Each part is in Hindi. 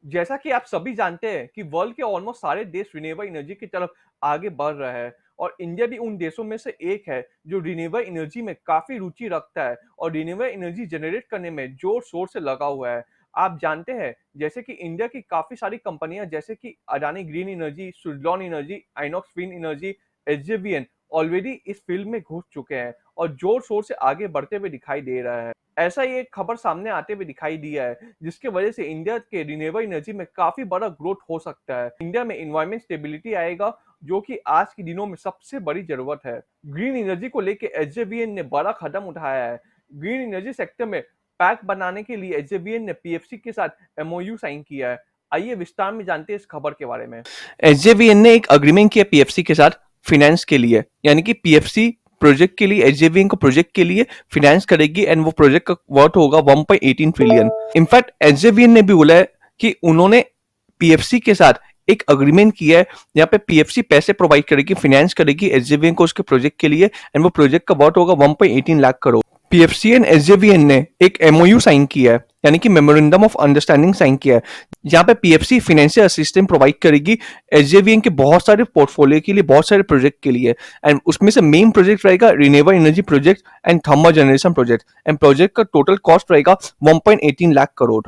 जैसा कि आप सभी जानते हैं कि वर्ल्ड के ऑलमोस्ट सारे देश रिन्यूएबल एनर्जी की तरफ आगे बढ़ रहे हैं और इंडिया भी उन देशों में से एक है जो रिन्यूएबल एनर्जी में काफी रुचि रखता है और रिन्यूएबल एनर्जी जनरेट करने में जोर शोर से लगा हुआ है। आप जानते हैं जैसे कि इंडिया की काफी सारी कंपनियां जैसे कि Adani green energy, Suzlon energy, INOX wind energy, SJVN already इस फील्ड में घुस चुके हैं और जोर शोर से आगे बढ़ते हुए दिखाई दे रहा है। ऐसा ही एक खबर सामने आते हुए दिखाई दिया है जिसके वजह से इंडिया के रिन्यूएबल एनर्जी में काफी बड़ा ग्रोथ हो सकता है। इंडिया में एनवायरमेंट स्टेबिलिटी आएगा जो कि आज के दिनों में सबसे बड़ी जरूरत है। ग्रीन एनर्जी को लेकर एसजेवीएन ने बड़ा कदम उठाया है। ग्रीन एनर्जी सेक्टर में पैक बनाने के लिए एसजेवीएन ने पीएफसी के साथ एमओयू साइन किया है। आइए विस्तार में जानते हैं इस खबर के बारे में। एसजेवीएन ने एक अग्रीमेंट किया पीएफसी के साथ फिनेंस के लिए, यानी कि पीएफसी प्रोजेक्ट के लिए एसजेवीएन को प्रोजेक्ट के लिए फिनेंस करेगी एंड वो प्रोजेक्ट का वर्थ होगा 1.18 ट्रिलियन। इनफैक्ट एसजेवीएन ने भी बोला है कि उन्होंने पीएफसी के साथ एक अग्रीमेंट किया है जहाँ पे पीएफसी पैसे प्रोवाइड करेगी, फिनेंस करेगी एसजेवीएन को उसके प्रोजेक्ट के लिए एंड वो प्रोजेक्ट का वर्थ होगा 1.18 lakh crore. PFC and SJVN ने एक एमओयू साइन किया है, यानी कि मेमोरेंडम ऑफ अंडरस्टैंडिंग साइन किया है, जहां पे पीएफसी फाइनेंशियल असिस्टेंस प्रोवाइड करेगी एसजेवीएन के बहुत सारे पोर्टफोलियो के लिए, बहुत सारे प्रोजेक्ट के लिए। एंड उसमें से मेन प्रोजेक्ट रहेगा renewable energy project and thermal generation project and project का टोटल कॉस्ट रहेगा 1.18 लाख करोड़।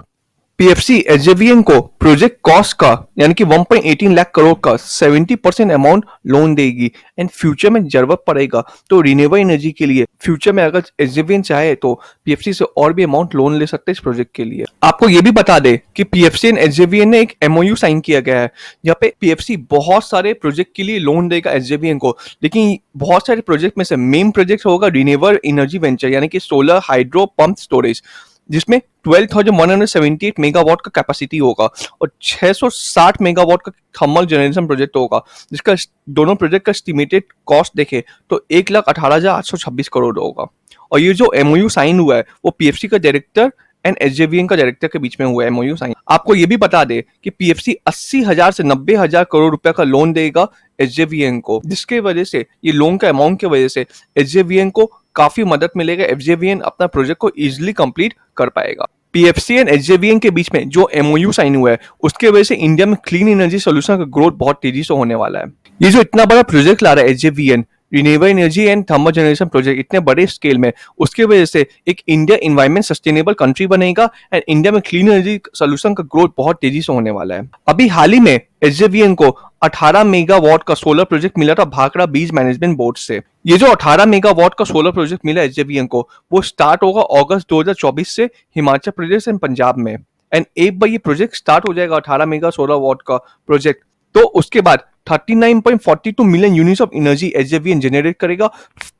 पीएफसी एसजेवीएन को प्रोजेक्ट कॉस्ट का, यानी कि 1.18 लाख करोड़ का 70% अमाउंट लोन देगी एंड फ्यूचर में जरूरत पड़ेगा तो रिन्यूएबल एनर्जी के लिए फ्यूचर में अगर एसजेवीएन चाहे तो पीएफसी से और भी अमाउंट लोन ले सकते हैं इस प्रोजेक्ट के लिए। आपको ये भी बता दे कि पीएफसी एंड एसजेवीएन ने एक एमओयू साइन किया गया है जहाँ पे पीएफसी बहुत सारे प्रोजेक्ट के लिए लोन देगा एसजेवीएन को, लेकिन बहुत सारे प्रोजेक्ट में से मेन प्रोजेक्ट होगा रिन्यूएबल एनर्जी वेंचर, यानी कि सोलर हाइड्रो पंप स्टोरेज, जिसमें 12,178 मेगावाट का कैपेसिटी होगा और 660 मेगावाट का थर्मल जनरेशन प्रोजेक्ट होगा, जिसका दोनों प्रोजेक्ट का एस्टिमेटेड कॉस्ट देखे तो 1,18,826 करोड़ होगा। और ये जो एमओयू साइन हुआ है वो पीएफसी का डायरेक्टर एंड एसजेवीएन का डायरेक्टर के बीच में हुआ है एमओयू साइन। आपको ये भी बता दे कि पीएफसी 80,000 से 90,000 करोड़ रुपए का लोन देगा एसजेवीएन को, जिसके वजह से ये लोन का अमाउंट की वजह से एसजेवीएन को काफी मदद मिलेगा। एसजेवीएन अपना प्रोजेक्ट को इजिली कंप्लीट कर पाएगा। पीएफसी एंड एसजेवीएन के बीच में जो एमओयू साइन हुआ है उसके वजह से इंडिया में क्लीन एनर्जी सोल्यूशन का ग्रोथ बहुत तेजी से होने वाला है। ये जो इतना बड़ा प्रोजेक्ट ला रहा है SJVN, renewable energy and thermal generation project, इतने बड़े स्केल में, उसके वजह से एक इंडिया इन्वायरमेंट सस्टेनेबल कंट्री बनेगा एंड इंडिया में क्लीन एनर्जी सोल्यूशन का ग्रोथ बहुत तेजी से होने वाला है। अभी हाल ही में एसजेवीएन को 18 मेगावाट का सोलर प्रोजेक्ट मिला था भाखड़ा बीज मैनेजमेंट बोर्ड से। ये जो 18 मेगावाट का सोलर प्रोजेक्ट मिला एसजेवीएन को वो स्टार्ट होगा अगस्त 2024 से हिमाचल प्रदेश एंड पंजाब में। एंड एक बार ये प्रोजेक्ट स्टार्ट हो जाएगा 18 मेगा सोलर वाट का प्रोजेक्ट, तो उसके बाद 39.42 million units of energy SJVN generate करेगा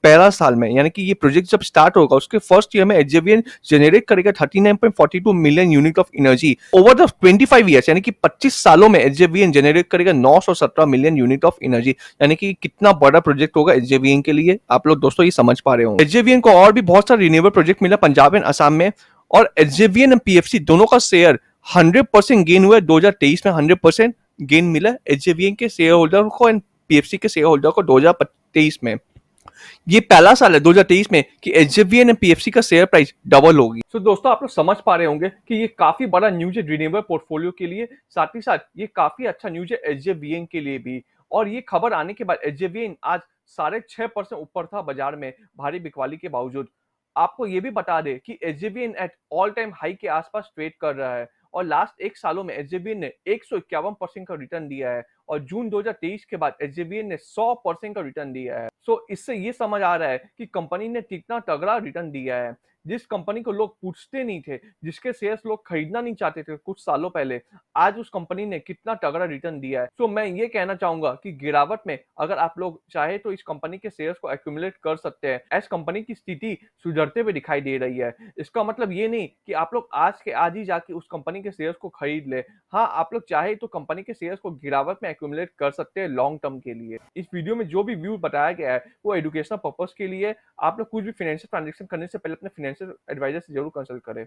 पहला साल में, यानी कि ये प्रोजेक्ट जब स्टार्ट होगा उसके फर्स्ट ईयर में एसजेवीएन जनरेट करेगा 39.42 million unit of energy. Over the 25 years, यानी कि 25 सालों में एसजेवीएन जनरेट करेगा 917 मिलियन यूनिट ऑफ एनर्जी। यानी कि कितना बड़ा प्रोजेक्ट होगा एसजेवीएन के लिए, आप लोग दोस्तों ये समझ पा रहे होंगे। एसजेवीएन को और भी बहुत सारे रिन्यूएबल प्रोजेक्ट मिला पंजाब एंड असम में, और एसजेवीएन एंड पीएफसी दोनों का शेयर 100% गेन हुआ है 2023 में। 100% गेन मिला एसजेवीएन के शेयर होल्डर को एंड पीएफसी के शेयर होल्डर को 2023 में। ये पहला साल है 2023 में कि एसजेवीएन एंड पीएफसी का शेयर प्राइस डबल होगी। तो दोस्तों आप लोग समझ पा रहे होंगे कि ये काफी बड़ा न्यूज है रिन्यूएबल पोर्टफोलियो के लिए, साथ ही साथ ये काफी अच्छा न्यूज है एसजेवीएन के लिए भी। और ये खबर आने के बाद एसजेवीएन आज 6.5% ऊपर था बाजार में भारी बिकवाली के बावजूद। आपको ये भी बता दें कि SJVN at all time high के आसपास ट्रेड कर रहा है और लास्ट एक सालों में एसजेवीएन ने 151% का रिटर्न दिया है और जून 2023 के बाद एसजेवीएन ने 100% का रिटर्न दिया है। सो इससे ये समझ आ रहा है कि कंपनी ने कितना तगड़ा रिटर्न दिया है। जिस कंपनी को लोग पूछते नहीं थे, जिसके शेयर्स लोग खरीदना नहीं चाहते थे कुछ सालों पहले, आज उस कंपनी ने कितना तगड़ा रिटर्न दिया है। सो मैं ये कहना चाहूंगा कि गिरावट में अगर आप लोग चाहे तो इस कंपनी के शेयर्स को एक्यूमुलेट कर सकते हैं। एस कंपनी की स्थिति सुधरते हुए दिखाई दे रही है। इसका मतलब ये नहीं कि आप लोग आज के आज ही जाके उस कंपनी के शेयर्स को खरीद ले। हाँ, आप लोग चाहे तो कंपनी के शेयर्स को गिरावट में एक्यूमुलेट कर सकते हैं लॉन्ग टर्म के लिए। इस वीडियो में जो भी व्यू बताया गया है वो एजुकेशनल पर्पस के लिए। आप लोग कुछ भी फाइनेंशियल ट्रांजैक्शन करने से पहले अपने फाइनेंशियल एडवाइजर से जरूर कंसल्ट करें।